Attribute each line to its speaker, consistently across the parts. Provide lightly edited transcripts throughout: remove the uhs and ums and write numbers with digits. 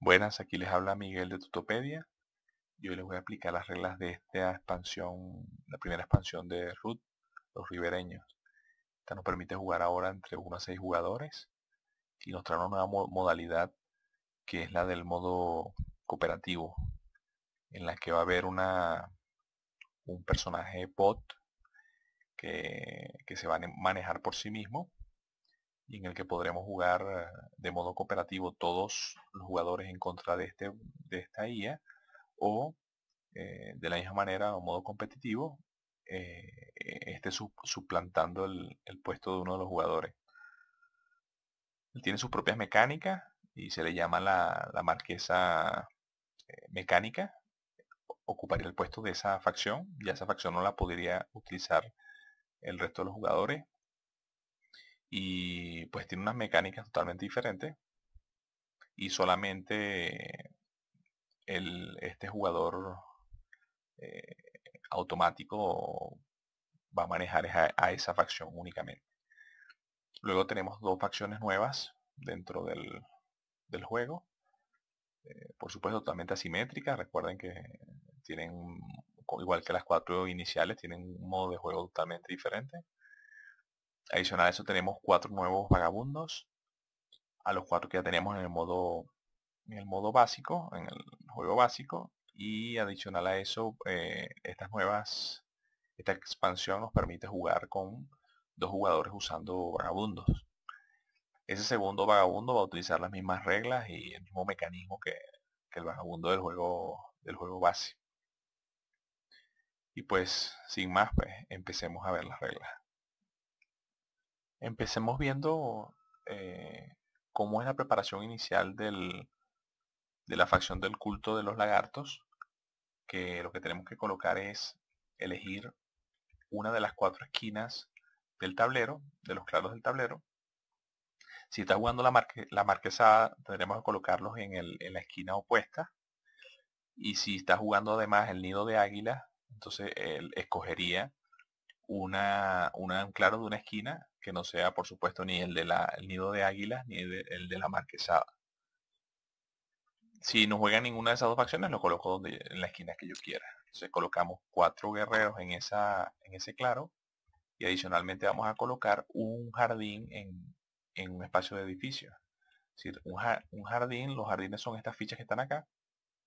Speaker 1: Buenas, aquí les habla Miguel de Tutopedia y hoy les voy a explicar las reglas de esta expansión, la primera expansión de Root, los ribereños. Esta nos permite jugar ahora entre 1 a 6 jugadores y nos trae una nueva modalidad que es la del modo cooperativo, en la que va a haber un personaje bot que se va a manejar por sí mismo y en el que podremos jugar de modo cooperativo todos los jugadores en contra de esta IA o de la misma manera o modo competitivo esté suplantando el puesto de uno de los jugadores. Él tiene sus propias mecánicas y se le llama la marquesa mecánica. Ocuparía el puesto de esa facción. Ya esa facción no la podría utilizar el resto de los jugadores. Y pues tiene unas mecánicas totalmente diferentes. Y solamente este jugador eh, automático va a manejar a esa facción únicamente. Luego tenemos dos facciones nuevas dentro del juego. Por supuesto totalmente asimétricas. Recuerden que tienen, igual que las 4 iniciales, tienen un modo de juego totalmente diferente. Adicional a eso tenemos 4 nuevos vagabundos. A los 4 que ya teníamos en el modo básico, en el juego básico. Y adicional a eso, esta expansión nos permite jugar con 2 jugadores usando vagabundos. Ese segundo vagabundo va a utilizar las mismas reglas y el mismo mecanismo que el vagabundo del juego base. Y pues, sin más, pues empecemos a ver las reglas. Empecemos viendo cómo es la preparación inicial de la facción del culto de los lagartos, que lo que tenemos que colocar es elegir una de las 4 esquinas del tablero, de los claros del tablero. Si está jugando la marquesada, tendremos que colocarlos en la esquina opuesta. Y si está jugando además el nido de águila, entonces él escogería un claro de una esquina que no sea, por supuesto, ni el nido de águila ni el de la marquesada. Si no juega ninguna de esas dos facciones, lo coloco en la esquina que yo quiera. Entonces colocamos 4 guerreros en ese claro y adicionalmente vamos a colocar un jardín en un espacio de edificio. Es decir, un jardín, los jardines son estas fichas que están acá.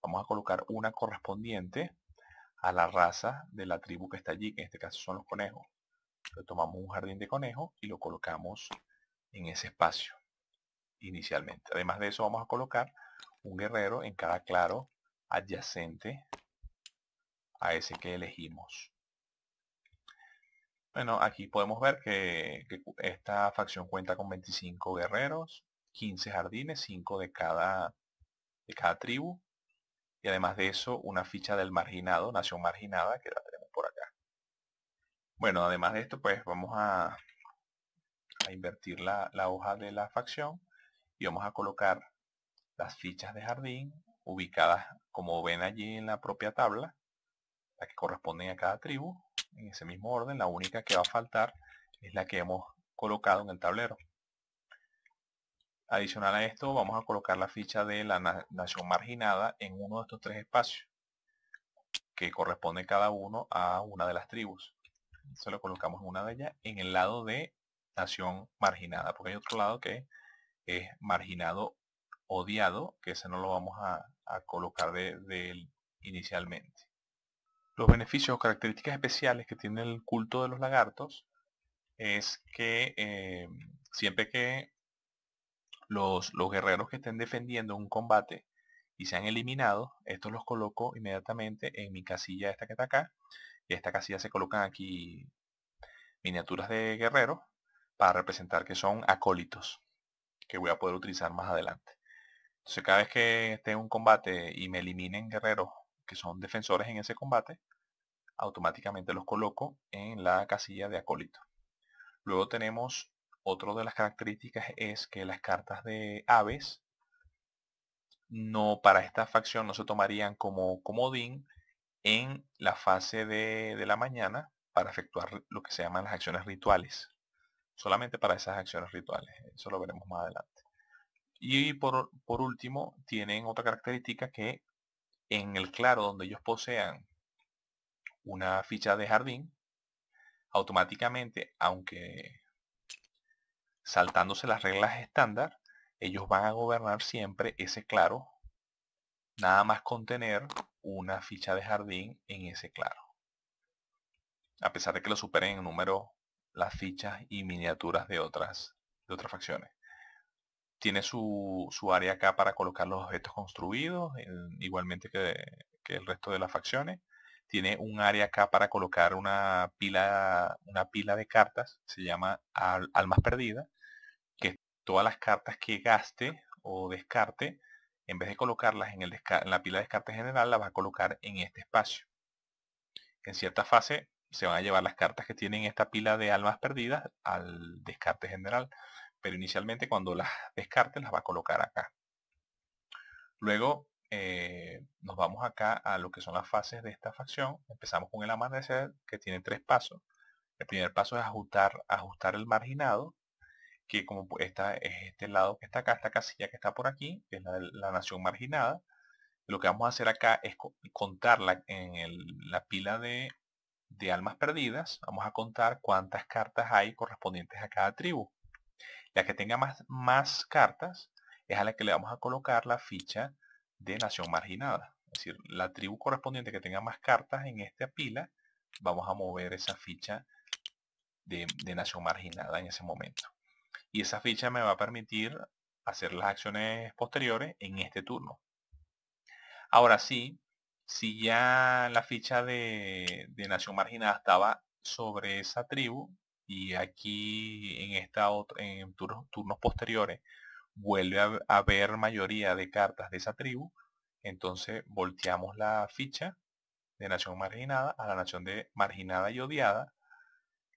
Speaker 1: Vamos a colocar una correspondiente a la raza de la tribu que está allí, que en este caso son los conejos. Entonces tomamos un jardín de conejos y lo colocamos en ese espacio inicialmente. Además de eso vamos a colocar un guerrero en cada claro adyacente a ese que elegimos. Bueno, aquí podemos ver que esta facción cuenta con 25 guerreros, 15 jardines, 5 de cada tribu. Y además de eso, una ficha del marginado, nación marginada, que la tenemos por acá. Bueno, además de esto, pues vamos a invertir la hoja de la facción y vamos a colocar las fichas de jardín ubicadas como ven allí en la propia tabla, las que corresponden a cada tribu, en ese mismo orden. La única que va a faltar es la que hemos colocado en el tablero. Adicional a esto, vamos a colocar la ficha de la nación marginada en uno de estos 3 espacios, que corresponde cada uno a una de las tribus. Se lo colocamos en una de ellas en el lado de nación marginada, porque hay otro lado que es marginado odiado, que ese no lo vamos a colocar inicialmente. Los beneficios o características especiales que tiene el culto de los lagartos es que siempre que los guerreros que estén defendiendo un combate y sean eliminados, estos los coloco inmediatamente en mi casilla esta que está acá. Y esta casilla se colocan aquí miniaturas de guerreros para representar que son acólitos, que voy a poder utilizar más adelante. Entonces cada vez que esté en un combate y me eliminen guerreros que son defensores en ese combate, automáticamente los coloco en la casilla de acólito. Luego tenemos otra de las características es que las cartas de aves para esta facción no se tomarían como comodín en la fase de la mañana para efectuar lo que se llaman las acciones rituales. Solamente para esas acciones rituales. Eso lo veremos más adelante. Y por último, tienen otra característica que en el claro donde ellos posean una ficha de jardín, automáticamente, aunque saltándose las reglas estándar, ellos van a gobernar siempre ese claro, nada más contener una ficha de jardín en ese claro. A pesar de que lo superen en número las fichas y miniaturas de otras facciones. Tiene su área acá para colocar los objetos construidos, igualmente que el resto de las facciones. Tiene un área acá para colocar una pila de cartas, se llama almas perdidas, que todas las cartas que gaste o descarte, en vez de colocarlas en la pila de descarte general, las va a colocar en este espacio. En cierta fase se van a llevar las cartas que tienen esta pila de almas perdidas al descarte general, pero inicialmente cuando las descarte las va a colocar acá. Luego nos vamos acá a lo que son las fases de esta facción. Empezamos con el amanecer, que tiene 3 pasos. El primer paso es ajustar el marginado, que como es este lado que está acá, esta casilla que está por aquí, que es la nación marginada. Lo que vamos a hacer acá es contarla en la pila de almas perdidas. Vamos a contar cuántas cartas hay correspondientes a cada tribu. La que tenga más cartas es a la que le vamos a colocar la ficha de nación marginada. Es decir, la tribu correspondiente que tenga más cartas en esta pila, vamos a mover esa ficha de nación marginada en ese momento. Y esa ficha me va a permitir hacer las acciones posteriores en este turno. Ahora sí, si ya la ficha de nación marginada estaba sobre esa tribu y aquí en turnos posteriores vuelve a haber mayoría de cartas de esa tribu, entonces volteamos la ficha de nación marginada a la nación de marginada y odiada,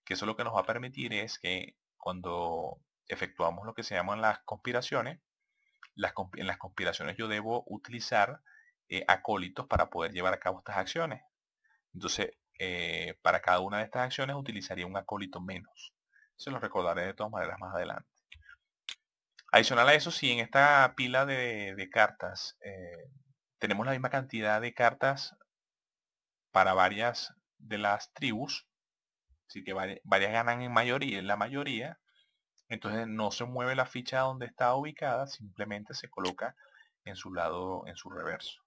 Speaker 1: que eso lo que nos va a permitir es que cuando efectuamos lo que se llaman las conspiraciones, en las conspiraciones yo debo utilizar acólitos para poder llevar a cabo estas acciones. Entonces, para cada una de estas acciones utilizaría un acólito menos. Se lo recordaré de todas maneras más adelante. Adicional a eso, si en esta pila de cartas tenemos la misma cantidad de cartas para varias de las tribus, así que varias ganan en la mayoría, entonces no se mueve la ficha donde está ubicada, simplemente se coloca en su lado, en su reverso.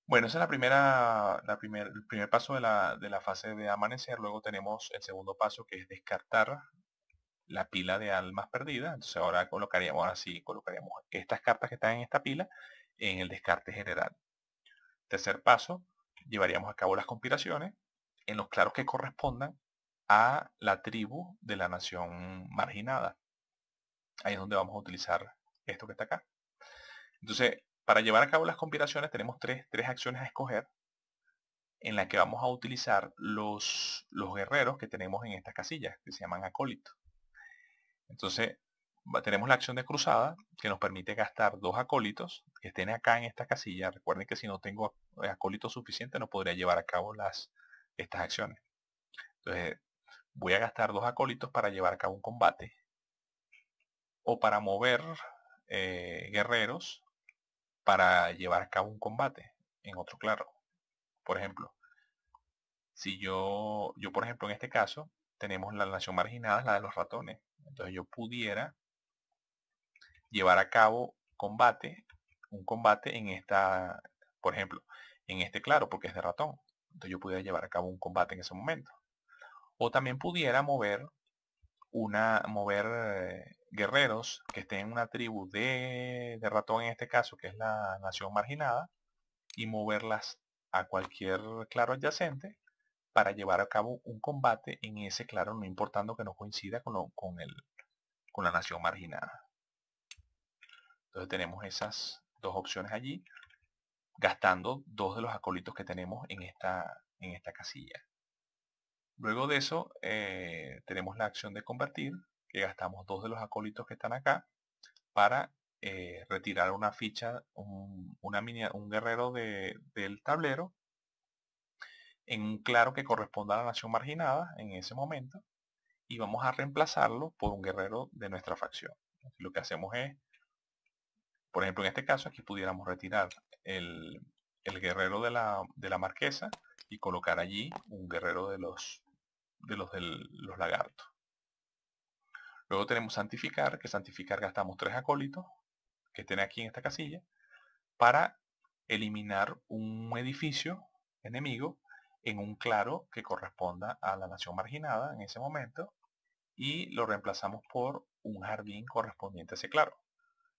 Speaker 1: Bueno, esa es el primer paso de la fase de amanecer. Luego tenemos el segundo paso, que es descartar la pila de almas perdidas. Entonces ahora colocaríamos estas cartas que están en esta pila en el descarte general. Tercer paso, llevaríamos a cabo las conspiraciones en los claros que correspondan a la tribu de la nación marginada. Ahí es donde vamos a utilizar esto que está acá. Entonces, para llevar a cabo las conspiraciones tenemos tres acciones a escoger, en la que vamos a utilizar los guerreros que tenemos en estas casillas, que se llaman acólitos. Entonces, tenemos la acción de cruzada, que nos permite gastar 2 acólitos que estén acá en esta casilla. Recuerden que si no tengo acólitos suficientes no podría llevar a cabo estas acciones. Entonces, voy a gastar 2 acólitos para llevar a cabo un combate, o para mover guerreros para llevar a cabo un combate en otro claro. Por ejemplo, si yo por ejemplo en este caso tenemos la nación marginada, la de los ratones. Entonces yo pudiera llevar a cabo un combate en esta, por ejemplo, en este claro, porque es de ratón. Entonces yo pudiera llevar a cabo un combate en ese momento. O también pudiera mover guerreros que estén en una tribu de ratón, en este caso, que es la nación marginada, y moverlas a cualquier claro adyacente para llevar a cabo un combate en ese claro, no importando que no coincida con la nación marginada. Entonces tenemos esas dos opciones allí, gastando 2 de los acólitos que tenemos en esta casilla. Luego de eso tenemos la acción de convertir, que gastamos 2 de los acólitos que están acá para retirar una ficha, un guerrero del tablero en un claro que corresponda a la nación marginada en ese momento, y vamos a reemplazarlo por un guerrero de nuestra facción. Lo que hacemos es, por ejemplo, en este caso, aquí pudiéramos retirar el guerrero de la marquesa y colocar allí un guerrero de los lagartos. Luego tenemos santificar, que santificar gastamos 3 acólitos que estén aquí en esta casilla para eliminar un edificio enemigo en un claro que corresponda a la nación marginada en ese momento y lo reemplazamos por un jardín correspondiente a ese claro.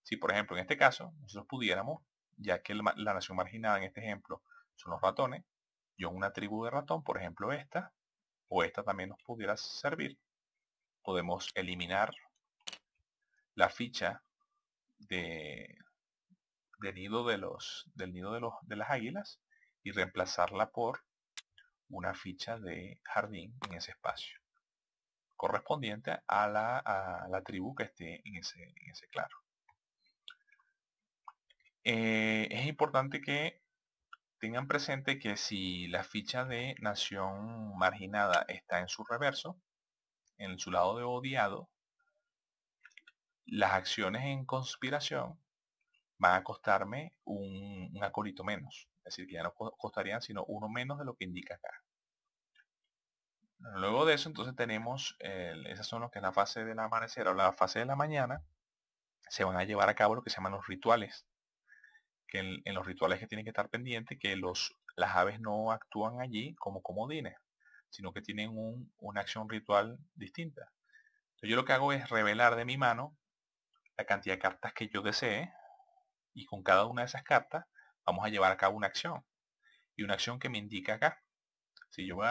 Speaker 1: Si por ejemplo en este caso nosotros pudiéramos, ya que la nación marginada en este ejemplo son los ratones, yo en una tribu de ratón, por ejemplo esta, o esta también nos pudiera servir, podemos eliminar la ficha de nido del nido de las águilas y reemplazarla por una ficha de jardín en ese espacio correspondiente a la tribu que esté en ese claro. Es importante que tengan presente que si la ficha de nación marginada está en su reverso, en su lado de odiado, las acciones en conspiración van a costarme un acólito menos. Es decir, que ya no costarían sino uno menos de lo que indica acá. Luego de eso, entonces tenemos, esas son lo que es la fase del amanecer o la fase de la mañana. Se van a llevar a cabo lo que se llaman los rituales. Que en los rituales que tienen que estar pendientes, que las aves no actúan allí como comodines, sino que tienen una acción ritual distinta. Entonces yo lo que hago es revelar de mi mano la cantidad de cartas que yo desee y con cada una de esas cartas vamos a llevar a cabo una acción. Y una acción que me indica acá. Si yo voy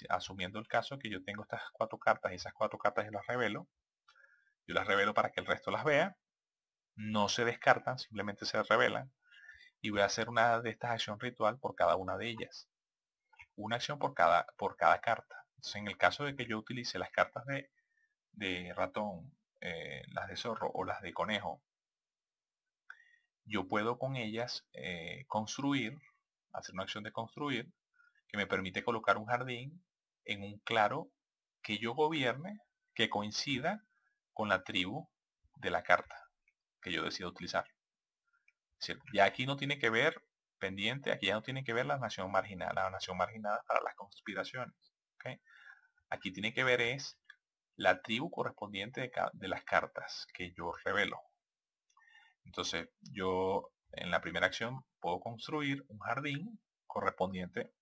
Speaker 1: asumiendo el caso que yo tengo estas 4 cartas y esas 4 cartas yo las revelo para que el resto las vea. No se descartan, simplemente se revelan. Y voy a hacer una de estas acciones ritual por cada una de ellas. Una acción por cada carta. Entonces, en el caso de que yo utilice las cartas de ratón, las de zorro o las de conejo, yo puedo con ellas construir, hacer una acción de construir, que me permite colocar un jardín en un claro que yo gobierne, que coincida con la tribu de la carta que yo decido utilizar. Es decir, ya aquí no tiene que ver pendiente, aquí ya no tiene que ver la nación marginada para las conspiraciones. ¿Okay? Aquí tiene que ver es la tribu correspondiente de las cartas que yo revelo. Entonces yo en la primera acción puedo construir un jardín correspondiente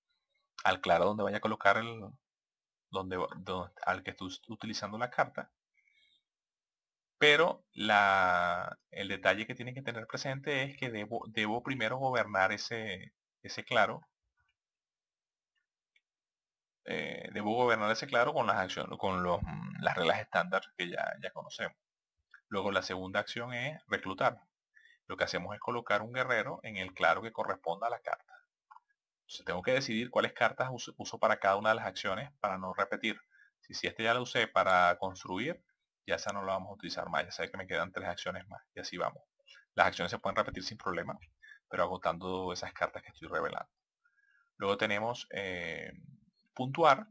Speaker 1: al claro donde vaya a colocar al que estoy utilizando la carta. Pero el detalle que tienen que tener presente es que debo primero gobernar ese claro. Debo gobernar ese claro con las acciones, con las reglas estándar que ya conocemos. Luego la segunda acción es reclutar. Lo que hacemos es colocar un guerrero en el claro que corresponda a la carta. Entonces tengo que decidir cuáles cartas uso para cada una de las acciones para no repetir. Si este ya lo usé para construir, ya esa no la vamos a utilizar más. Ya sé que me quedan 3 acciones más y así vamos. Las acciones se pueden repetir sin problema, pero agotando esas cartas que estoy revelando. Luego tenemos puntuar,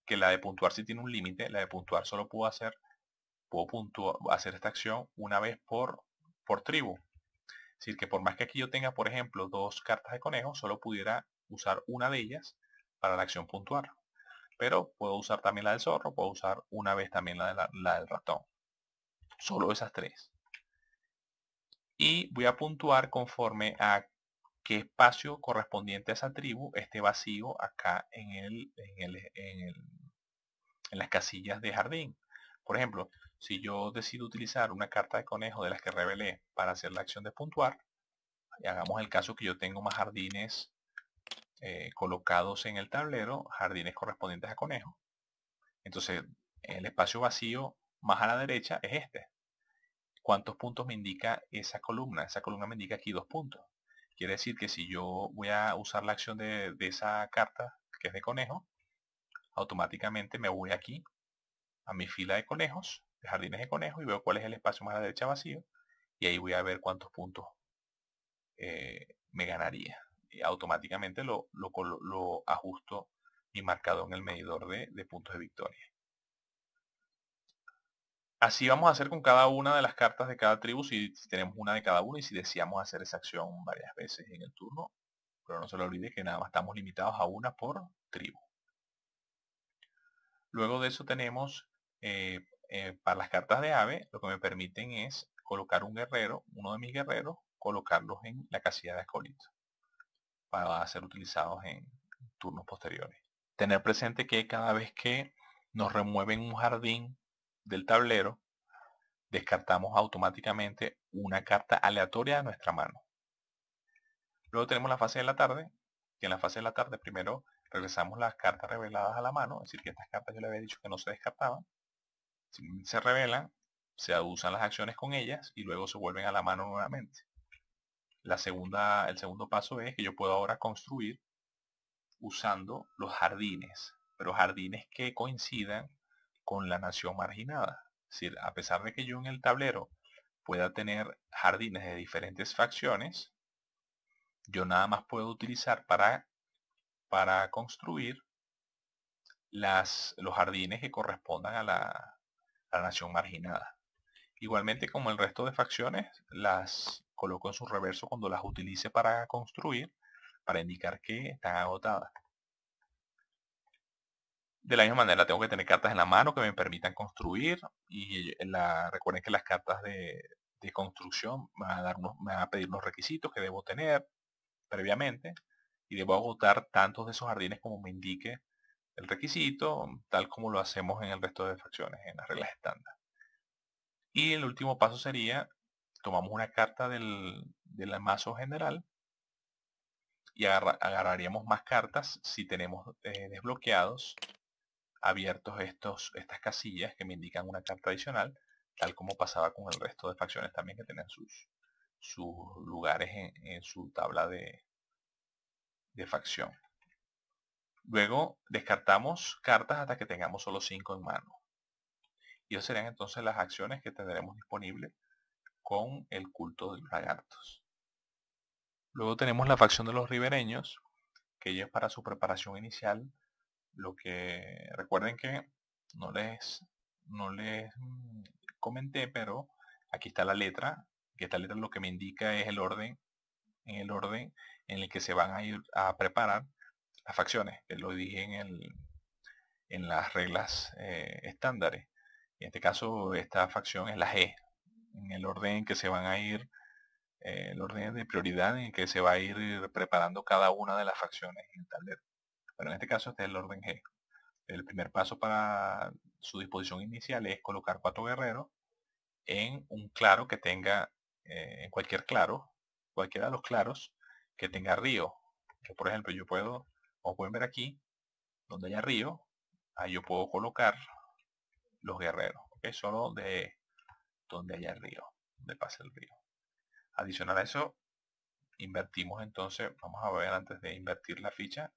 Speaker 1: que la de puntuar sí tiene un límite. La de puntuar solo puedo hacer esta acción una vez por tribu. Es decir, que por más que aquí yo tenga, por ejemplo, 2 cartas de conejo, solo pudiera usar una de ellas para la acción puntuar. Pero puedo usar también la del zorro, puedo usar una vez también la del ratón. Solo esas 3. Y voy a puntuar conforme a qué espacio correspondiente a esa tribu esté vacío acá en las casillas de jardín. Por ejemplo, si yo decido utilizar una carta de conejo de las que revelé para hacer la acción de puntuar, y hagamos el caso que yo tengo más jardines colocados en el tablero, jardines correspondientes a conejo. Entonces, el espacio vacío más a la derecha es este. ¿Cuántos puntos me indica esa columna? Esa columna me indica aquí 2 puntos. Quiere decir que si yo voy a usar la acción de esa carta, que es de conejo, automáticamente me voy aquí a mi fila de conejos, de jardines de conejos, y veo cuál es el espacio más a la derecha vacío, y ahí voy a ver cuántos puntos me ganaría. Y automáticamente lo ajusto mi marcador en el medidor de puntos de victoria. Así vamos a hacer con cada una de las cartas de cada tribu, si tenemos una de cada una y si deseamos hacer esa acción varias veces en el turno. Pero no se le olvide que nada más estamos limitados a una por tribu. Luego de eso tenemos, para las cartas de ave, lo que me permiten es colocar un guerrero, uno de mis guerreros, colocarlos en la casilla de acólito para ser utilizados en turnos posteriores. Tener presente que cada vez que nos remueven un jardín del tablero, descartamos automáticamente una carta aleatoria de nuestra mano. Luego tenemos la fase de la tarde, que en la fase de la tarde primero regresamos las cartas reveladas a la mano, es decir, que estas cartas yo le había dicho que no se descartaban. Simplemente se revelan, se usan las acciones con ellas y luego se vuelven a la mano nuevamente. El segundo paso es que yo puedo ahora construir usando los jardines, pero jardines que coincidan con la nación marginada. Es decir, a pesar de que yo en el tablero pueda tener jardines de diferentes facciones, yo nada más puedo utilizar para construir los jardines que correspondan a la nación marginada. Igualmente, como el resto de facciones, las coloco en su reverso cuando las utilice para construir, para indicar que están agotadas. De la misma manera, tengo que tener cartas en la mano que me permitan construir. Y recuerden que las cartas de construcción me van a pedir unos requisitos que debo tener previamente. Y debo agotar tantos de esos jardines como me indique el requisito, tal como lo hacemos en el resto de facciones, en las reglas estándar. Y el último paso sería, tomamos una carta del mazo general y agarraríamos más cartas si tenemos desbloqueados, abiertos estas casillas que me indican una carta adicional, tal como pasaba con el resto de facciones también que tienen sus lugares en su tabla de facción. Luego descartamos cartas hasta que tengamos solo 5 en mano. Y esas serían entonces las acciones que tendremos disponibles con el culto de los lagartos. Luego tenemos la facción de los ribereños, que ellos para su preparación inicial, lo que recuerden que no les comenté, pero aquí está la letra, que esta letra lo que me indica es el orden en el que se van a ir a preparar las facciones, que lo dije en las reglas estándares. En este caso, esta facción es la G, en el orden en que se van a ir, el orden de prioridad en el que se va a ir preparando cada una de las facciones en el tablero. Pero en este caso este es el orden G. El primer paso para su disposición inicial es colocar 4 guerreros en un claro que tenga, en cualquier claro, cualquiera de los claros que tenga río. Que por ejemplo yo puedo, como pueden ver aquí, donde haya río, ahí yo puedo colocar los guerreros, ¿okay? Solo de donde haya río, donde pase el río. Adicional a eso, invertimos entonces, vamos a ver antes de invertir la ficha,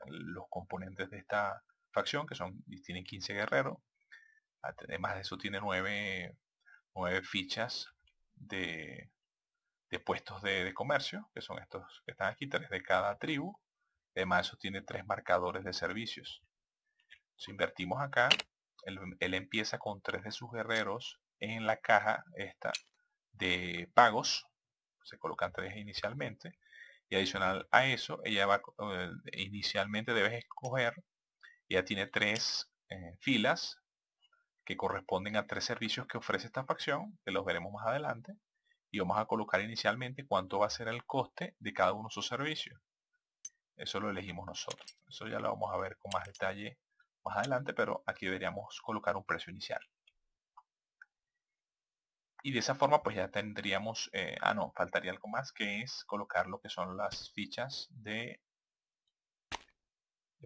Speaker 1: los componentes de esta facción, que tienen 15 guerreros. Además de eso tiene 9 fichas de puestos de comercio, que son estos que están aquí, 3 de cada tribu. Además de eso tiene 3 marcadores de servicios. Si invertimos acá, él empieza con 3 de sus guerreros en la caja esta de pagos. Se colocan 3 inicialmente. Y adicional a eso, ella va inicialmente debes escoger, ella tiene 3 filas que corresponden a 3 servicios que ofrece esta facción, que los veremos más adelante, y vamos a colocar inicialmente cuánto va a ser el coste de cada uno de sus servicios. Eso lo elegimos nosotros. Eso ya lo vamos a ver con más detalle más adelante, pero aquí deberíamos colocar un precio inicial. Y de esa forma pues ya tendríamos, no, faltaría algo más, que es colocar lo que son las fichas de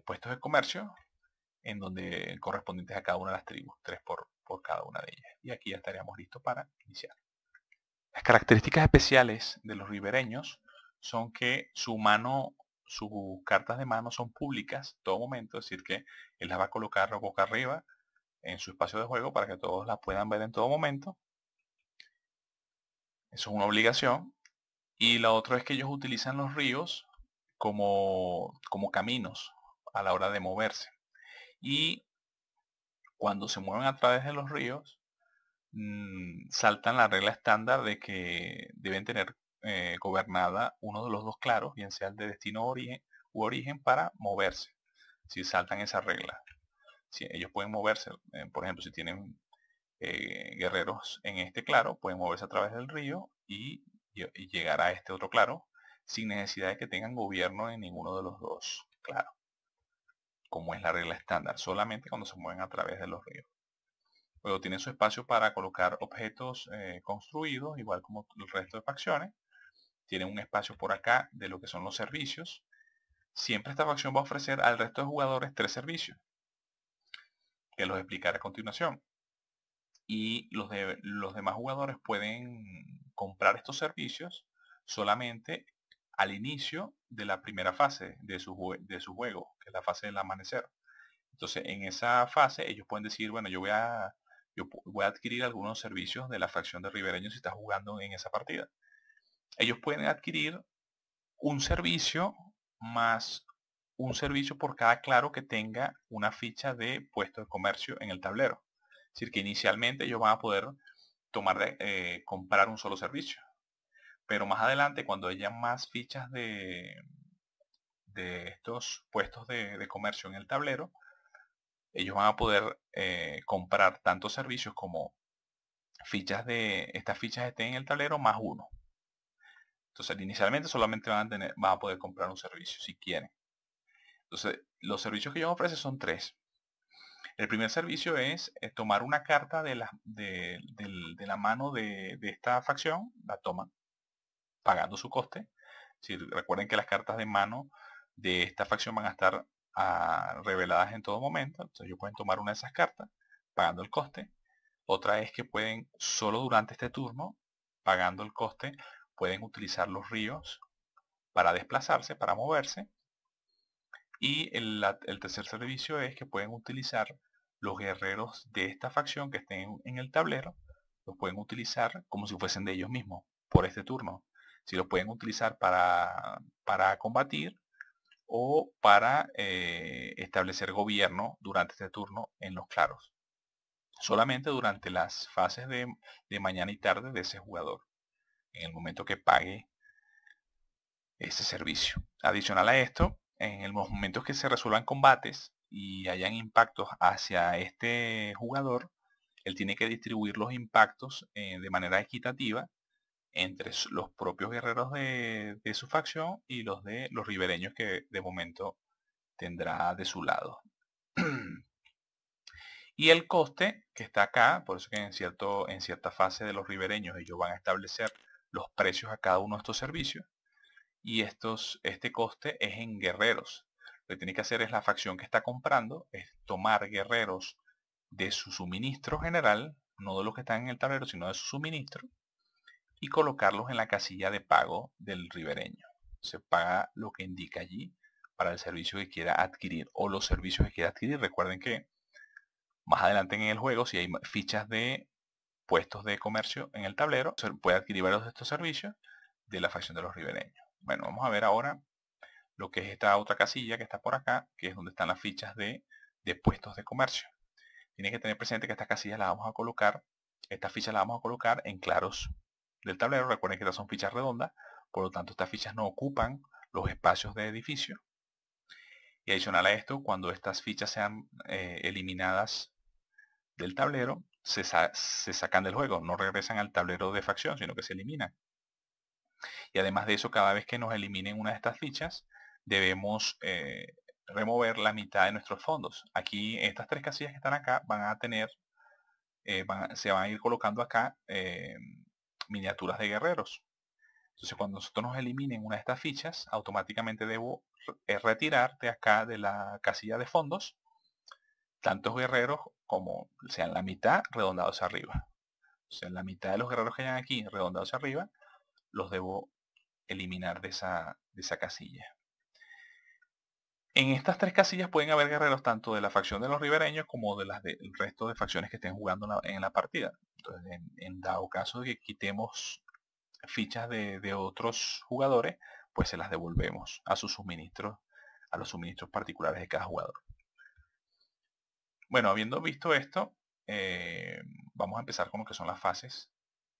Speaker 1: puestos de comercio, en donde correspondientes a cada una de las tribus, 3 por cada una de ellas. Y aquí ya estaríamos listos para iniciar. Las características especiales de los ribereños son que sus cartas de mano son públicas en todo momento, es decir que él las va a colocar boca arriba en su espacio de juego para que todos las puedan ver en todo momento. Eso es una obligación. Y la otra es que ellos utilizan los ríos como caminos a la hora de moverse. Y cuando se mueven a través de los ríos, saltan la regla estándar de que deben tener gobernada uno de los dos claros, bien sea el de destino u origen, para moverse. Si saltan esa regla, si ellos pueden moverse, por ejemplo, si tienen guerreros en este claro, pueden moverse a través del río y llegar a este otro claro sin necesidad de que tengan gobierno en ninguno de los dos claros, como es la regla estándar, solamente cuando se mueven a través de los ríos. Luego tienen su espacio para colocar objetos construidos, igual como el resto de facciones. Tienen un espacio por acá de lo que son los servicios. Siempre esta facción va a ofrecer al resto de jugadores 3 servicios, que los explicaré a continuación. Y los demás jugadores pueden comprar estos servicios solamente al inicio de la primera fase de su juego, que es la fase del amanecer. Entonces, en esa fase ellos pueden decir, bueno, yo voy a adquirir algunos servicios de la facción de ribereños si está jugando en esa partida. Ellos pueden adquirir un servicio más un servicio por cada claro que tenga una ficha de puesto de comercio en el tablero. Es decir, que inicialmente ellos van a poder comprar un solo servicio. Pero más adelante, cuando haya más fichas de estos puestos de comercio en el tablero, ellos van a poder comprar tantos servicios como estas fichas estén en el tablero más uno. Entonces, inicialmente solamente van a poder comprar un servicio si quieren. Entonces, los servicios que ellos ofrecen son 3. El primer servicio es tomar una carta de la mano de esta facción, la toman pagando su coste. Si recuerden que las cartas de mano de esta facción van a estar reveladas en todo momento. Entonces ellos pueden tomar una de esas cartas pagando el coste. Otra es que pueden, solo durante este turno, pagando el coste, pueden utilizar los ríos para desplazarse, para moverse. Y el tercer servicio es que pueden utilizar los guerreros de esta facción que estén en el tablero, los pueden utilizar como si fuesen de ellos mismos por este turno. Si los pueden utilizar para combatir o para establecer gobierno durante este turno en los claros. Solamente durante las fases de mañana y tarde de ese jugador, en el momento que pague ese servicio. Adicional a esto, en los momentos que se resuelvan combates y hayan impactos hacia este jugador, él tiene que distribuir los impactos de manera equitativa entre los propios guerreros de su facción y los de los ribereños que de momento tendrá de su lado. Y el coste que está acá, por eso que en cierta fase de los ribereños ellos van a establecer los precios a cada uno de estos servicios. Y este coste es en guerreros. Lo que tiene que hacer es la facción que está comprando, es tomar guerreros de su suministro general, no de los que están en el tablero, sino de su suministro, y colocarlos en la casilla de pago del ribereño. Se paga lo que indica allí para el servicio que quiera adquirir o los servicios que quiera adquirir. Recuerden que más adelante en el juego, si hay fichas de puestos de comercio en el tablero, se puede adquirir varios de estos servicios de la facción de los ribereños. Bueno, vamos a ver ahora lo que es esta otra casilla que está por acá, que es donde están las fichas de puestos de comercio. Tienen que tener presente que estas casillas las vamos a colocar, estas fichas las vamos a colocar en claros del tablero. Recuerden que estas son fichas redondas, por lo tanto estas fichas no ocupan los espacios de edificio. Y adicional a esto, cuando estas fichas sean eliminadas del tablero, se sacan del juego, no regresan al tablero de facción, sino que se eliminan. Y además de eso, cada vez que nos eliminen una de estas fichas, debemos remover la mitad de nuestros fondos. Aquí, estas 3 casillas que están acá van a tener, se van a ir colocando acá miniaturas de guerreros. Entonces, cuando nosotros nos eliminen una de estas fichas, automáticamente debo retirar de acá de la casilla de fondos tantos guerreros como sean la mitad redondados arriba. O sea, la mitad de los guerreros que hayan aquí redondados arriba, los debo eliminar de esa casilla. En estas 3 casillas pueden haber guerreros tanto de la facción de los ribereños como de las del resto de facciones que estén jugando en la partida. Entonces, en dado caso de que quitemos fichas de otros jugadores, pues se las devolvemos a sus suministros, a los suministros particulares de cada jugador. Bueno, habiendo visto esto, vamos a empezar con lo que son las fases,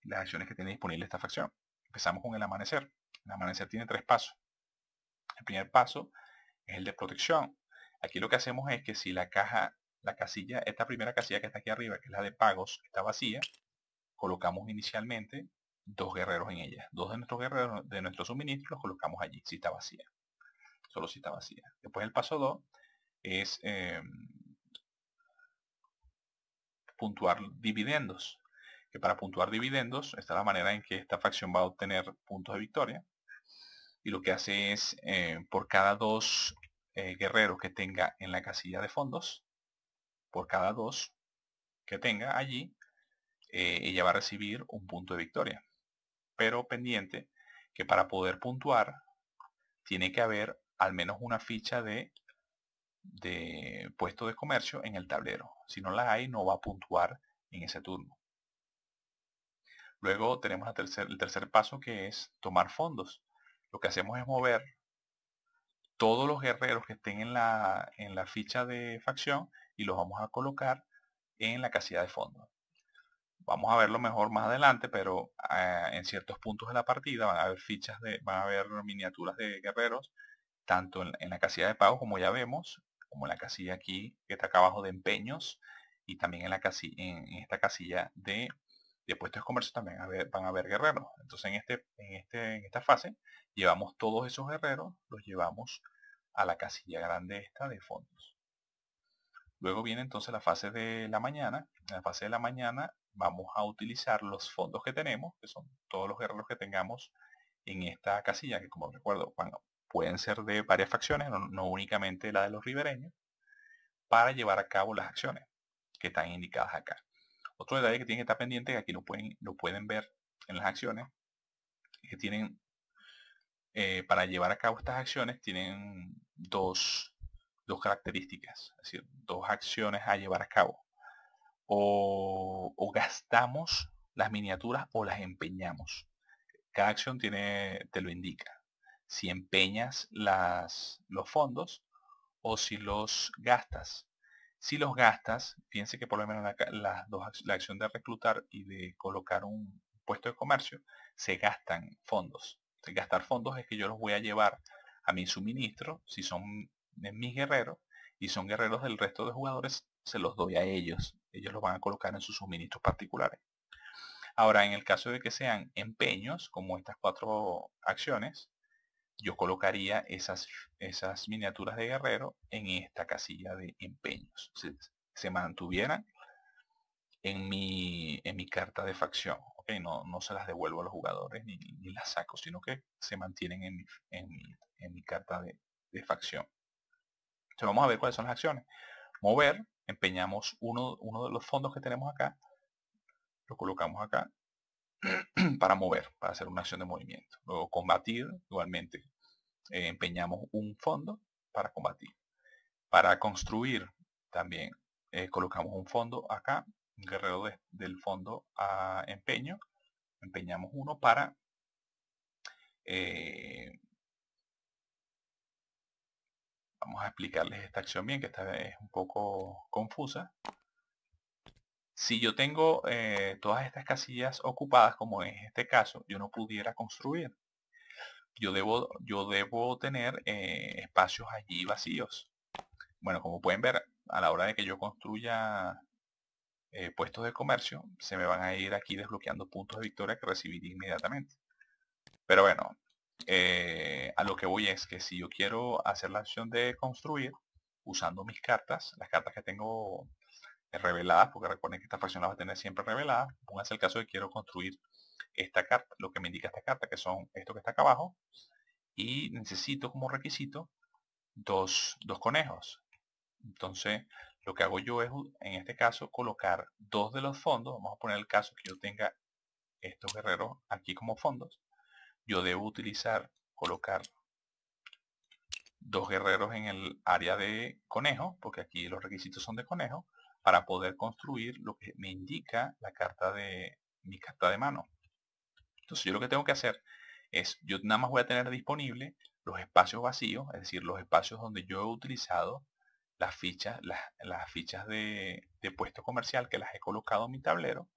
Speaker 1: las acciones que tiene disponible esta facción. Empezamos con el amanecer. El amanecer tiene 3 pasos. El primer paso es el de protección. Aquí lo que hacemos es que si la casilla, esta primera casilla que está aquí arriba, que es la de pagos, está vacía, colocamos inicialmente 2 guerreros en ella. 2 de nuestros guerreros de nuestros suministros los colocamos allí, si está vacía. Solo si está vacía. Después el paso 2 es puntuar dividendos. Que para puntuar dividendos, esta es la manera en que esta facción va a obtener puntos de victoria. Y lo que hace es, por cada 2 guerreros que tenga en la casilla de fondos, por cada 2 que tenga allí, ella va a recibir un punto de victoria. Pero pendiente que para poder puntuar, tiene que haber al menos una ficha de puesto de comercio en el tablero. Si no la hay, no va a puntuar en ese turno. Luego tenemos el tercer paso, que es tomar fondos. Lo que hacemos es mover todos los guerreros que estén en la ficha de facción y los vamos a colocar en la casilla de fondos. Vamos a verlo mejor más adelante, pero en ciertos puntos de la partida van a haber van a haber miniaturas de guerreros, tanto en la casilla de pago, como ya vemos, como en la casilla aquí que está acá abajo de empeños, y también en esta casilla de puestos de comercio también van a haber guerreros. Entonces en esta fase llevamos todos esos guerreros, los llevamos a la casilla grande esta de fondos. Luego viene entonces la fase de la mañana. En la fase de la mañana vamos a utilizar los fondos que tenemos, que son todos los guerreros que tengamos en esta casilla, que como recuerdo, pueden ser de varias facciones, no únicamente la de los ribereños, para llevar a cabo las acciones que están indicadas acá. Otro detalle que tienen que estar pendiente, que aquí lo pueden ver en las acciones, es que tienen, para llevar a cabo estas acciones, tienen dos características, es decir, 2 acciones a llevar a cabo. O gastamos las miniaturas o las empeñamos. Cada acción te lo indica. Si empeñas los fondos o si los gastas. Si los gastas, piense que por lo menos la acción de reclutar y de colocar un puesto de comercio, se gastan fondos. Gastar fondos es que yo los voy a llevar a mi suministro, si son mis guerreros, y son guerreros del resto de jugadores, se los doy a ellos. Ellos los van a colocar en sus suministros particulares. Ahora, en el caso de que sean empeños, como estas 4 acciones, yo colocaría esas miniaturas de guerrero en esta casilla de empeños. Se mantuvieran en mi carta de facción. ¿Okay? No se las devuelvo a los jugadores ni las saco, sino que se mantienen en mi carta de facción. Entonces vamos a ver cuáles son las acciones. Mover, empeñamos uno de los fondos que tenemos acá, lo colocamos acá para mover, para hacer una acción de movimiento. Luego combatir, igualmente, empeñamos un fondo para combatir. Para construir también colocamos un fondo acá, un guerrero del fondo a empeño, empeñamos uno para vamos a explicarles esta acción bien, que esta vez es un poco confusa. Si yo tengo todas estas casillas ocupadas, como es este caso, yo no pudiera construir. Yo debo tener espacios allí vacíos. Bueno, como pueden ver, a la hora de que yo construya puestos de comercio, se me van a ir aquí desbloqueando puntos de victoria que recibiré inmediatamente. Pero bueno, a lo que voy es que si yo quiero hacer la acción de construir, usando mis cartas, las cartas que tengo reveladas, porque recuerden que esta facción las va a tener siempre reveladas, pónganse el caso de que quiero construir esta carta, lo que me indica esta carta, que son esto que está acá abajo, y necesito como requisito dos conejos. Entonces, lo que hago yo es, en este caso, colocar 2 de los fondos. Vamos a poner el caso que yo tenga estos guerreros aquí como fondos. Yo debo colocar 2 guerreros en el área de conejo, porque aquí los requisitos son de conejo, para poder construir lo que me indica mi carta de mano. Entonces yo lo que tengo que hacer es, yo nada más voy a tener disponible los espacios vacíos, es decir, los espacios donde yo he utilizado las fichas de puesto comercial que las he colocado en mi tablero.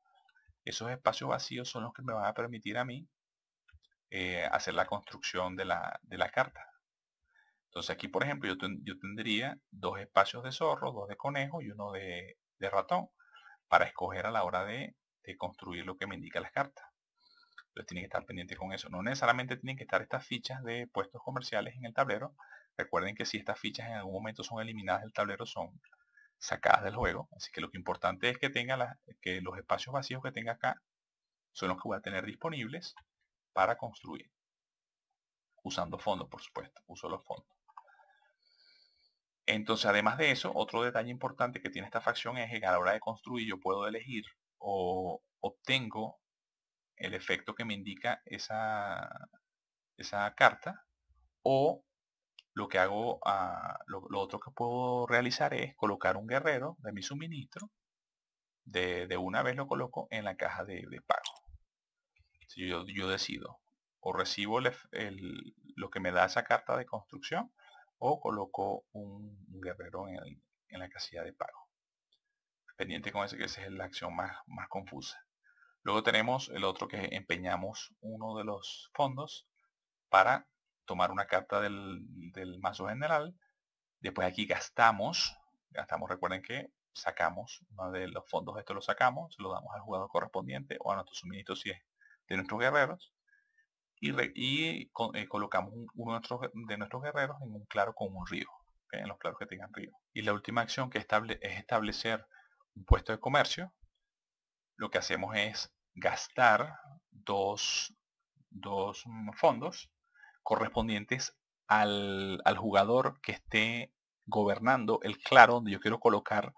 Speaker 1: Esos espacios vacíos son los que me van a permitir a mí hacer la construcción de la carta. Entonces aquí, por ejemplo, yo tendría dos espacios de zorro, dos de conejo y uno de ratón para escoger a la hora de construir lo que me indica las cartas. Entonces tiene que estar pendiente con eso. No necesariamente tienen que estar estas fichas de puestos comerciales en el tablero. Recuerden que si estas fichas en algún momento son eliminadas del tablero, son sacadas del juego. Así que lo que importante es que que los espacios vacíos que tenga acá son los que voy a tener disponibles para construir. Usando fondos, por supuesto. Uso los fondos. Entonces, además de eso, otro detalle importante que tiene esta facción es que a la hora de construir yo puedo elegir o obtengo el efecto que me indica esa carta, o lo que hago, lo otro que puedo realizar es colocar un guerrero de mi suministro, de una vez lo coloco en la caja de pago. Si yo decido, o recibo lo que me da esa carta de construcción, o coloco un guerrero en la casilla de pago. Pendiente con ese, que esa es la acción más confusa. Luego tenemos el otro, que empeñamos uno de los fondos para tomar una carta del mazo general. Después aquí gastamos, recuerden que sacamos uno de los fondos, esto lo sacamos, se lo damos al jugador correspondiente o a nuestro suministro si es de nuestros guerreros. Y colocamos uno de nuestros guerreros en un claro con un río, ¿okay? En los claros que tengan río. Y la última acción que es establecer un puesto de comercio. Lo que hacemos es gastar dos fondos correspondientes al jugador que esté gobernando el claro donde yo quiero colocar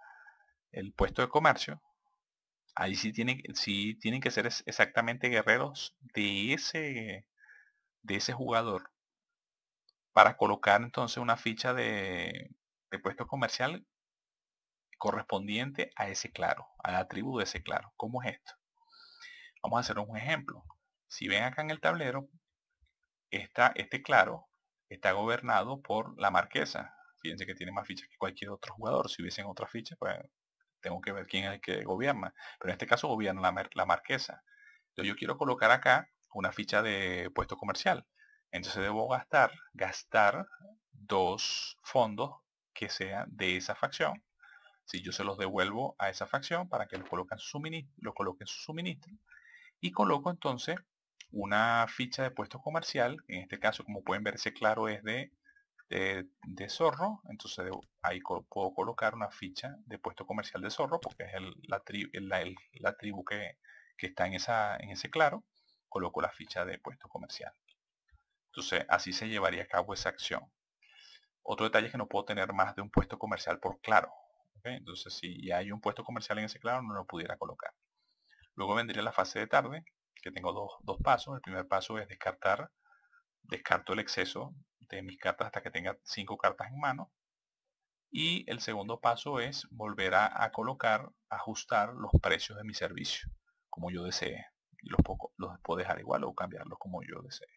Speaker 1: el puesto de comercio. Ahí sí tienen que ser exactamente guerreros de ese jugador para colocar entonces una ficha de puesto comercial correspondiente a ese claro, a la tribu de ese claro. ¿Cómo es esto? Vamos a hacer un ejemplo. Si ven acá en el tablero, este claro está gobernado por la marquesa. Fíjense que tiene más fichas que cualquier otro jugador. Si hubiesen otras fichas, pues tengo que ver quién es el que gobierna. Pero en este caso gobierna la marquesa. Entonces yo quiero colocar acá una ficha de puesto comercial. Entonces debo gastar dos fondos que sean de esa facción. Si yo se los devuelvo a esa facción para que lo coloque en su suministro, y coloco entonces una ficha de puesto comercial. En este caso, como pueden ver, ese claro es de zorro. Entonces ahí puedo colocar una ficha de puesto comercial de zorro, porque es la tribu que está en ese claro. Coloco la ficha de puesto comercial. Entonces así se llevaría a cabo esa acción. Otro detalle es que no puedo tener más de un puesto comercial por claro. ¿Okay? Entonces si hay un puesto comercial en ese claro, no lo pudiera colocar. Luego vendría la fase de tarde, que tengo dos pasos. El primer paso es descarto el exceso de mis cartas hasta que tenga 5 cartas en mano. Y el segundo paso es volver a colocar, ajustar los precios de mi servicio, como yo desee. Y los puedo dejar igual o cambiarlos como yo desee.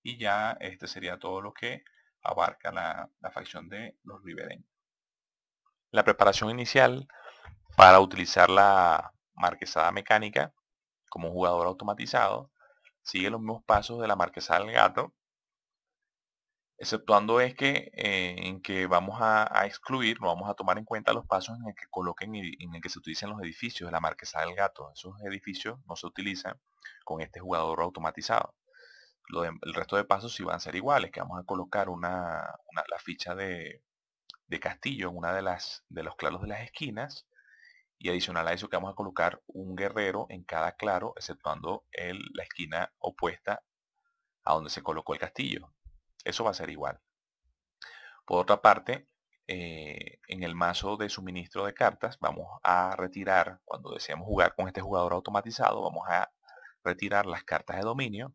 Speaker 1: Y ya este sería todo lo que abarca la facción de los ribereños. La preparación inicial para utilizar la marquesada mecánica como un jugador automatizado sigue los mismos pasos de la marquesada del gato, exceptuando en que vamos a excluir, no vamos a tomar en cuenta los pasos en el que en el que se utilizan los edificios de la marquesada del gato. Esos edificios no se utilizan con este jugador automatizado. El resto de pasos sí van a ser iguales, que vamos a colocar la ficha de castillo en una de los claros de las esquinas, y adicional a eso que vamos a colocar un guerrero en cada claro, exceptuando la esquina opuesta a donde se colocó el castillo. Eso va a ser igual. Por otra parte, en el mazo de suministro de cartas vamos a retirar, cuando deseamos jugar con este jugador automatizado, vamos a retirar las cartas de dominio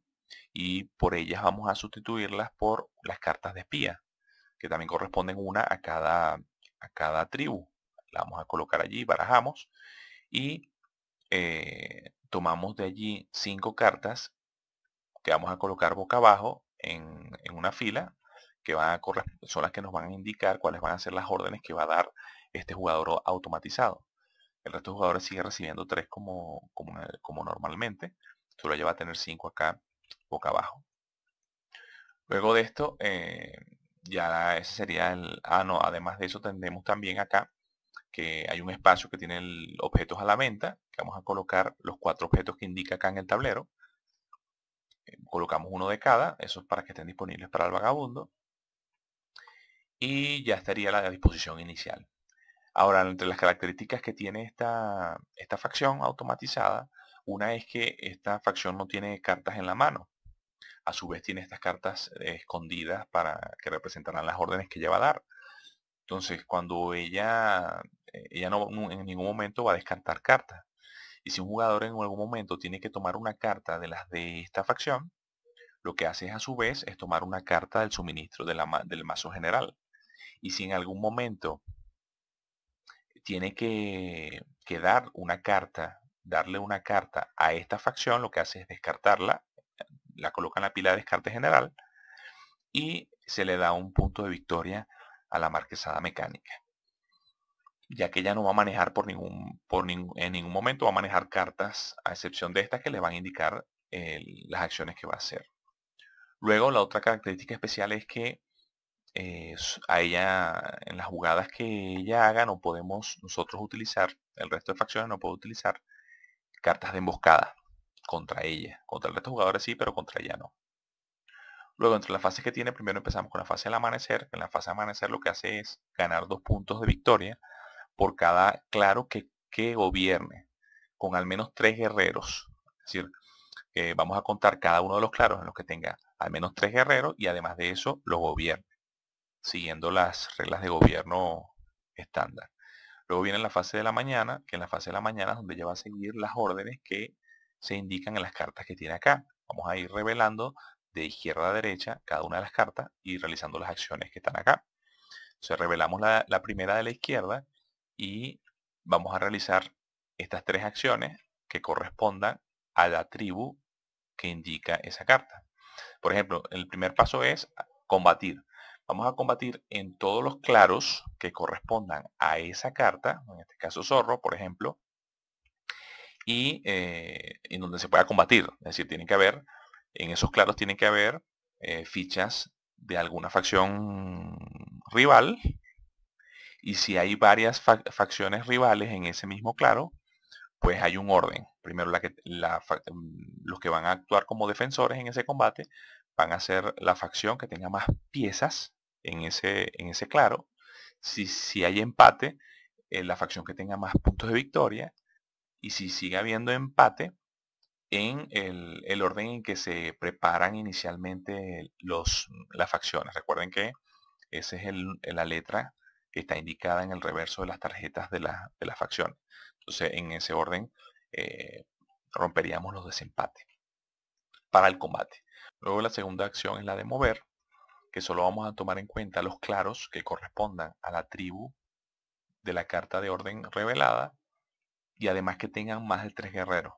Speaker 1: y por ellas vamos a sustituirlas por las cartas de espía, que también corresponden una a cada tribu. La vamos a colocar allí, barajamos y tomamos de allí 5 cartas que vamos a colocar boca abajo en una fila, son las que nos van a indicar cuáles van a ser las órdenes que va a dar este jugador automatizado. El resto de jugadores sigue recibiendo 3 como normalmente. Solo ella va a tener 5 acá, boca abajo. Luego de esto, ya ese sería el... no, además de eso tendremos también acá que hay un espacio que tiene objetos a la venta, que vamos a colocar los 4 objetos que indica acá en el tablero. Colocamos uno de cada, eso es para que estén disponibles para el vagabundo. Y ya estaría la disposición inicial. Ahora, entre las características que tiene esta facción automatizada, una es que esta facción no tiene cartas en la mano. A su vez tiene estas cartas escondidas para que representarán las órdenes que ella va a dar. Entonces, cuando ella no en ningún momento va a descartar cartas. Y si un jugador en algún momento tiene que tomar una carta de las de esta facción, lo que hace es a su vez es tomar una carta del suministro del mazo general. Y si en algún momento tiene que dar una carta, darle una carta a esta facción, lo que hace es descartarla, la coloca en la pila de descarte general y se le da un punto de victoria a la marquesada mecánica. Ya que ella no va a manejar en ningún momento va a manejar cartas, a excepción de estas que le van a indicar las acciones que va a hacer. Luego, la otra característica especial es que a ella, en las jugadas que ella haga, no podemos nosotros utilizar, el resto de facciones no puede utilizar cartas de emboscada contra ella. Contra el resto de jugadores sí, pero contra ella no. Luego, entre las fases que tiene, primero empezamos con la fase del amanecer. En la fase del amanecer lo que hace es ganar 2 puntos de victoria por cada claro que gobierne, con al menos 3 guerreros. Es decir, vamos a contar cada uno de los claros en los que tenga al menos 3 guerreros y además de eso los gobierne, siguiendo las reglas de gobierno estándar. Luego viene la fase de la mañana, que en la fase de la mañana es donde ella va a seguir las órdenes que se indican en las cartas que tiene acá. Vamos a ir revelando de izquierda a derecha cada una de las cartas y realizando las acciones que están acá. Entonces revelamos la primera de la izquierda y vamos a realizar estas 3 acciones que correspondan a la tribu que indica esa carta. Por ejemplo, el primer paso es combatir. Vamos a combatir en todos los claros que correspondan a esa carta, en este caso zorro, por ejemplo, y en donde se pueda combatir. Es decir, en esos claros tienen que haber fichas de alguna facción rival, y si hay varias facciones rivales en ese mismo claro, pues hay un orden. Primero los que van a actuar como defensores en ese combate van a ser la facción que tenga más piezas en ese claro. Si hay empate, la facción que tenga más puntos de victoria. Y si sigue habiendo empate, en el orden en que se preparan inicialmente las facciones. Recuerden que esa es la letra que está indicada en el reverso de las tarjetas de la facción. Entonces, en ese orden romperíamos los desempates para el combate. Luego la segunda acción es la de mover, que solo vamos a tomar en cuenta los claros que correspondan a la tribu de la carta de orden revelada y además que tengan más de 3 guerreros.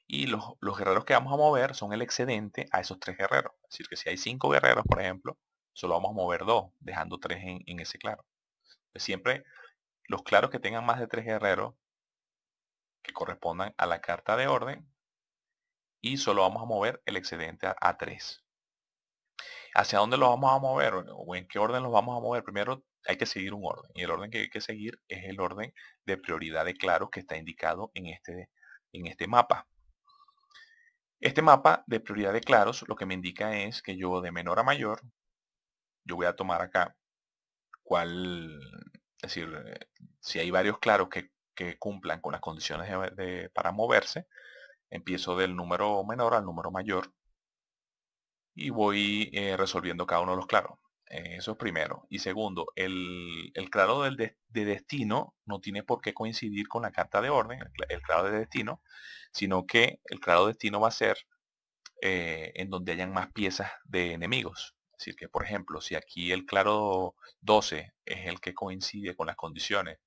Speaker 1: Y los guerreros que vamos a mover son el excedente a esos 3 guerreros. Es decir, que si hay 5 guerreros, por ejemplo, solo vamos a mover 2, dejando 3 en ese claro. Pues siempre los claros que tengan más de 3 guerreros que correspondan a la carta de orden y solo vamos a mover el excedente a 3. ¿Hacia dónde lo vamos a mover o en qué orden los vamos a mover? Primero hay que seguir un orden y el orden que hay que seguir es el orden de prioridad de claros que está indicado en este mapa. Este mapa de prioridad de claros lo que me indica es que yo de menor a mayor, yo voy a tomar acá es decir, si hay varios claros que cumplan con las condiciones para moverse, empiezo del número menor al número mayor y voy resolviendo cada uno de los claros. Eso es primero. Y segundo, el claro de destino no tiene por qué coincidir con la carta de orden, el claro de destino, sino que el claro de destino va a ser en donde hayan más piezas de enemigos. Es decir, que por ejemplo, si aquí el claro 12 es el que coincide con las condiciones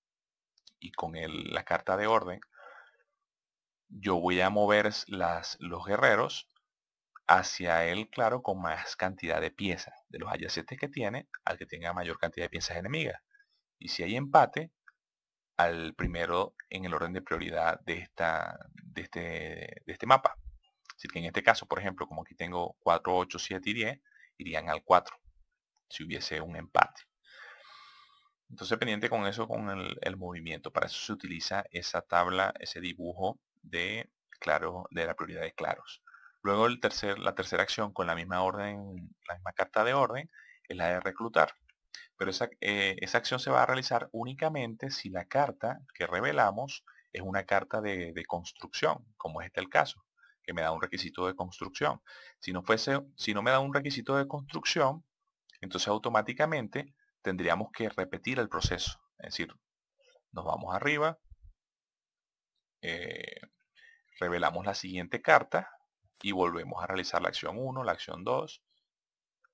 Speaker 1: y con la carta de orden, yo voy a mover los guerreros hacia el claro con más cantidad de piezas, de los adyacentes que tiene al que tenga mayor cantidad de piezas enemigas. Y si hay empate, al primero en el orden de prioridad de este mapa. Así que en este caso, por ejemplo, como aquí tengo 4, 8, 7 y 10, irían al 4 si hubiese un empate. Entonces, pendiente con eso, con el movimiento. Para eso se utiliza esa tabla, ese dibujo de la prioridad de claros. Luego la tercera acción con la misma orden, la misma carta de orden, es la de reclutar. Pero esa acción se va a realizar únicamente si la carta que revelamos es una carta de construcción, como es este el caso, que me da un requisito de construcción. Si no me da un requisito de construcción, entonces automáticamente tendríamos que repetir el proceso. Es decir, nos vamos arriba, eh, revelamos la siguiente carta y volvemos a realizar la acción 1, la acción 2,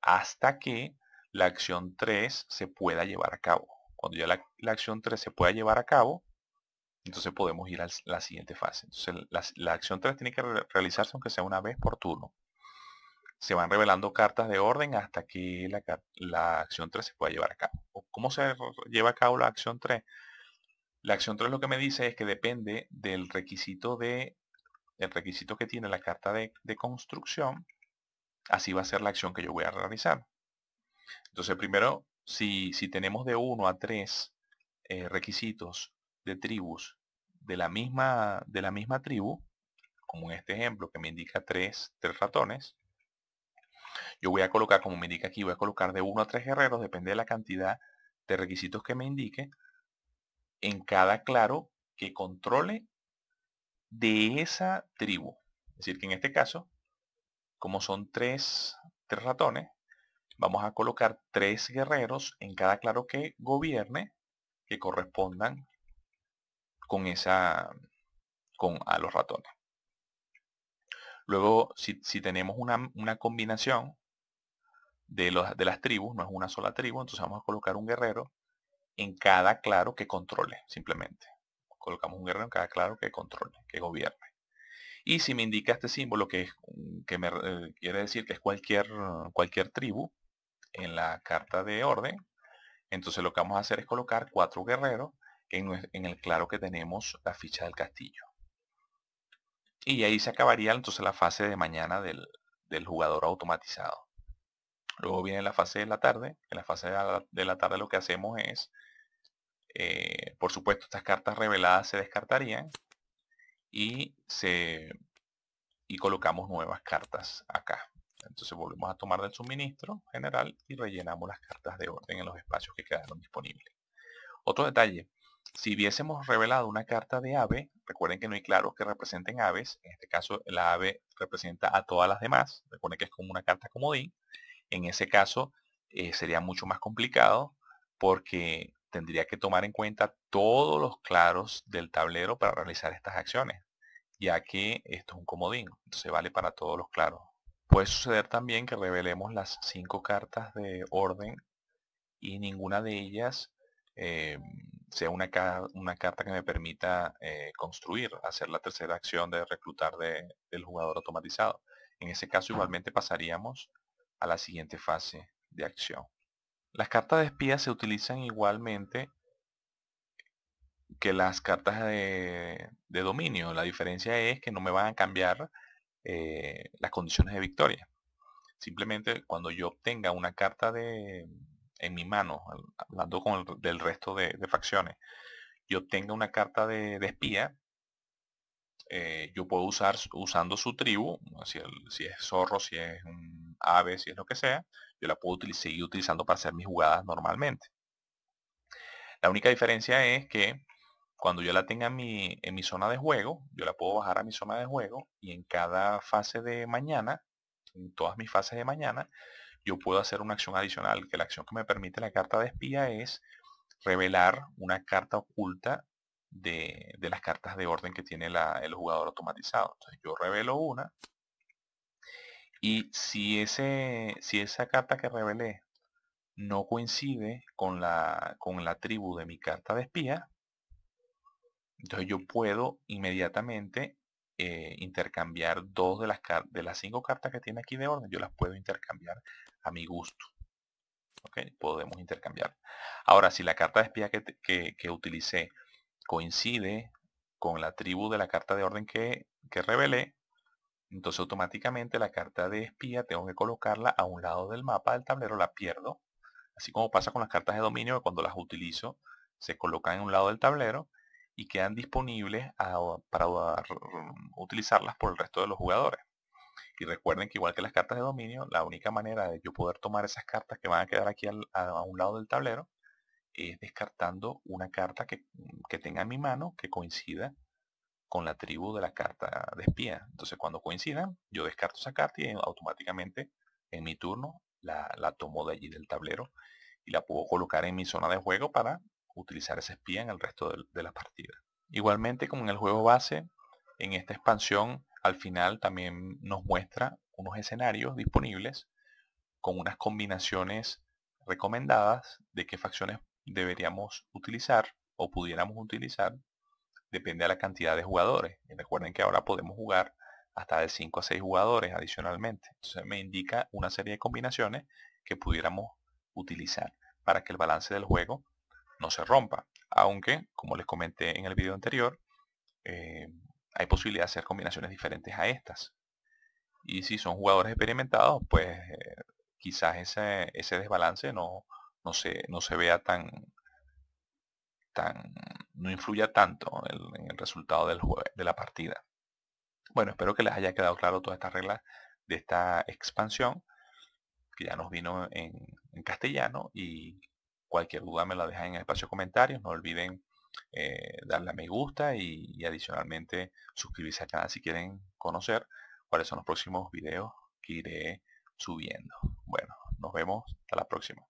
Speaker 1: hasta que la acción 3 se pueda llevar a cabo. Cuando ya la acción 3 se pueda llevar a cabo, entonces podemos ir a la siguiente fase. Entonces la acción 3 tiene que realizarse aunque sea una vez por turno. Se van revelando cartas de orden hasta que la acción 3 se pueda llevar a cabo. ¿Cómo se lleva a cabo la acción 3? La acción 3 lo que me dice es que depende del requisito que tiene la carta de construcción. Así va a ser la acción que yo voy a realizar. Entonces primero, si tenemos de 1 a 3 requisitos de tribus de la misma tribu, como en este ejemplo que me indica 3 ratones, yo voy a colocar, como me indica aquí, voy a colocar de 1 a 3 guerreros, depende de la cantidad de requisitos que me indique, en cada claro que controle de esa tribu. Es decir, que en este caso, como son 3 ratones, vamos a colocar 3 guerreros en cada claro que gobierne, que correspondan con a los ratones. Luego, si tenemos una combinación de las tribus, no es una sola tribu, entonces vamos a colocar un guerrero en cada claro que controle, simplemente. Colocamos un guerrero en cada claro que controle, que gobierne. Y si me indica este símbolo que me quiere decir que es cualquier tribu en la carta de orden, entonces lo que vamos a hacer es colocar 4 guerreros en el claro que tenemos la ficha del castillo. Y ahí se acabaría entonces la fase de mañana del jugador automatizado. Luego viene la fase de la tarde. En la fase de la tarde lo que hacemos es, por supuesto, estas cartas reveladas se descartarían y colocamos nuevas cartas acá. Entonces volvemos a tomar del suministro general y rellenamos las cartas de orden en los espacios que quedaron disponibles. Otro detalle, si hubiésemos revelado una carta de ave, recuerden que no hay claros que representen aves, en este caso la ave representa a todas las demás, recuerden que es como una carta comodín, en ese caso sería mucho más complicado porque tendría que tomar en cuenta todos los claros del tablero para realizar estas acciones, ya que esto es un comodín, entonces vale para todos los claros. Puede suceder también que revelemos las 5 cartas de orden y ninguna de ellas eh, sea una carta que me permita construir, hacer la tercera acción de reclutar del jugador automatizado. En ese caso igualmente pasaríamos a la siguiente fase de acción. Las cartas de espía se utilizan igualmente que las cartas de dominio. La diferencia es que no me van a cambiar las condiciones de victoria. Simplemente cuando yo obtenga una carta en mi mano, hablando del resto de facciones, yo obtenga una carta de espía, yo puedo usando su tribu, si es zorro, si es un ave, si es lo que sea, yo la puedo seguir utilizando para hacer mis jugadas normalmente. La única diferencia es que cuando yo la tenga en mi zona de juego, yo la puedo bajar a mi zona de juego y en cada fase de mañana, en todas mis fases de mañana, yo puedo hacer una acción adicional, que la acción que me permite la carta de espía es revelar una carta oculta de las cartas de orden que tiene el jugador automatizado. Entonces yo revelo una y si esa carta que revelé no coincide con la tribu de mi carta de espía, entonces yo puedo inmediatamente intercambiar dos de las 5 cartas que tiene aquí de orden. Yo las puedo intercambiar a mi gusto. ¿Ok? Podemos intercambiar. Ahora, si la carta de espía que utilicé coincide con la tribu de la carta de orden que revelé, entonces automáticamente la carta de espía tengo que colocarla a un lado del mapa del tablero, la pierdo. Así como pasa con las cartas de dominio, que cuando las utilizo se colocan en un lado del tablero y quedan disponibles para utilizarlas por el resto de los jugadores. Y recuerden que igual que las cartas de dominio, la única manera de yo poder tomar esas cartas que van a quedar aquí a un lado del tablero es descartando una carta que tenga en mi mano que coincida con la tribu de la carta de espía. Entonces cuando coincidan, yo descarto esa carta y automáticamente en mi turno la tomo de allí del tablero y la puedo colocar en mi zona de juego para utilizar ese espía en el resto de la partida. Igualmente, como en el juego base, en esta expansión al final también nos muestra unos escenarios disponibles con unas combinaciones recomendadas de qué facciones deberíamos utilizar o pudiéramos utilizar, depende de la cantidad de jugadores. Y recuerden que ahora podemos jugar hasta de 5 a 6 jugadores adicionalmente. Entonces me indica una serie de combinaciones que pudiéramos utilizar para que el balance del juego no se rompa. Aunque, como les comenté en el video anterior, hay posibilidad de hacer combinaciones diferentes a estas. Y si son jugadores experimentados, pues quizás ese desbalance no se vea no influya tanto en el resultado de la partida. Bueno, espero que les haya quedado claro todas estas reglas de esta expansión, que ya nos vino en castellano, y cualquier duda me la dejan en el espacio de comentarios. No olviden darle a me gusta y adicionalmente suscribirse al canal si quieren conocer cuáles son los próximos videos que iré subiendo. Bueno, nos vemos hasta la próxima.